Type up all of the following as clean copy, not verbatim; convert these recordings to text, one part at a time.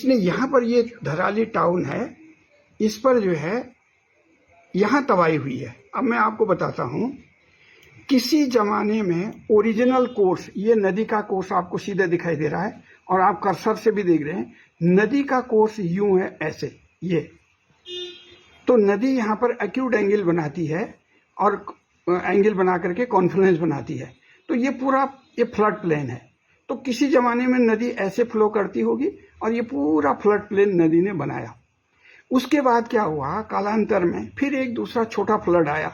इसने यहाँ पर ये धराली टाउन है, इस पर जो है यहाँ तबाही हुई है। अब मैं आपको बताता हूँ, किसी जमाने में ओरिजिनल कोर्स, ये नदी का कोर्स आपको सीधा दिखाई दे रहा है और आप कर्सर से भी देख रहे हैं, नदी का कोर्स यूं है ऐसे, ये तो नदी यहाँ पर एक्यूट एंगल बनाती है और एंगल बना करके कॉन्फ्लुएंस बनाती है। तो ये पूरा ये फ्लड प्लेन है। तो किसी जमाने में नदी ऐसे फ्लो करती होगी और ये पूरा फ्लड प्लेन नदी ने बनाया। उसके बाद क्या हुआ, कालांतर में फिर एक दूसरा छोटा फ्लड आया।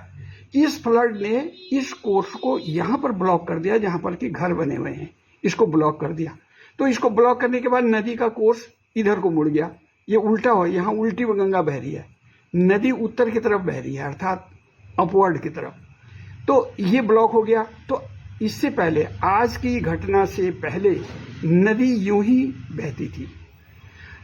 इस फ्लड ने इस कोर्स को यहाँ पर ब्लॉक कर दिया, जहाँ पर कि घर बने हुए हैं, इसको ब्लॉक कर दिया। तो इसको ब्लॉक करने के बाद नदी का कोर्स इधर को मुड़ गया, ये उल्टा हो, यहाँ उल्टी गंगा बह रही है, नदी उत्तर की तरफ बह रही है, अर्थात अपवर्ड की तरफ। तो ये ब्लॉक हो गया। तो इससे पहले, आज की घटना से पहले नदी यूं ही बहती थी।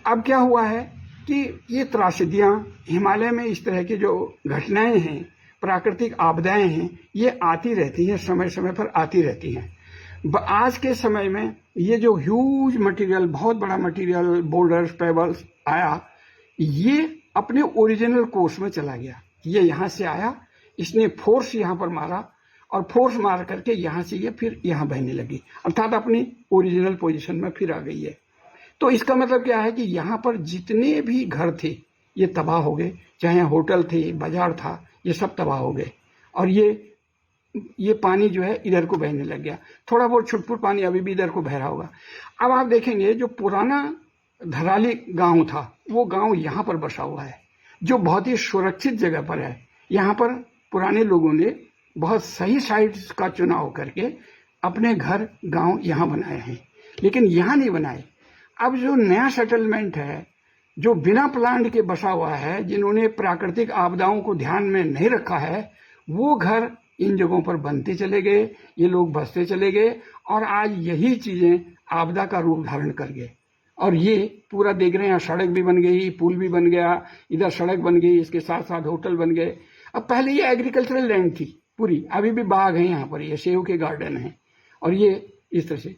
अब क्या हुआ है कि ये त्रासदियां, हिमालय में इस तरह की जो घटनाएं हैं, प्राकृतिक आपदाएं हैं, ये आती रहती हैं, समय समय पर आती रहती हैं। आज के समय में ये जो ह्यूज मटेरियल, बहुत बड़ा मटेरियल, बोल्डर्स, पेबल्स आया, ये अपने ओरिजिनल कोर्स में चला गया। ये यहाँ से आया, इसने फोर्स यहाँ पर मारा और फोर्स मार करके यहाँ से ये फिर यहाँ बहने लगी, अर्थात अपनी ओरिजिनल पोजीशन में फिर आ गई है। तो इसका मतलब क्या है कि यहाँ पर जितने भी घर थे ये तबाह हो गए, चाहे होटल थे, बाजार था, ये सब तबाह हो गए। और ये पानी जो है इधर को बहने लग गया। थोड़ा बहुत छुटपुट पानी अभी भी इधर को बह रहा होगा। अब आप देखेंगे, जो पुराना धराली गांव था, वो गांव यहाँ पर बसा हुआ है, जो बहुत ही सुरक्षित जगह पर है। यहाँ पर पुराने लोगों ने बहुत सही साइट्स का चुनाव करके अपने घर, गांव यहाँ बनाए हैं, लेकिन यहाँ नहीं बनाए। अब जो नया सेटलमेंट है, जो बिना प्लान के बसा हुआ है, जिन्होंने प्राकृतिक आपदाओं को ध्यान में नहीं रखा है, वो घर इन जगहों पर बनते चले गए, ये लोग बसते चले गए और आज यही चीजें आपदा का रूप धारण कर गए। और ये पूरा देख रहे हैं, सड़क भी बन गई, पुल भी बन गया, इधर सड़क बन गई, इसके साथ साथ होटल बन गए। अब पहले ये एग्रीकल्चरल लैंड थी पूरी, अभी भी बाग है यहाँ पर, ये सेव के गार्डन है और ये इस तरह से।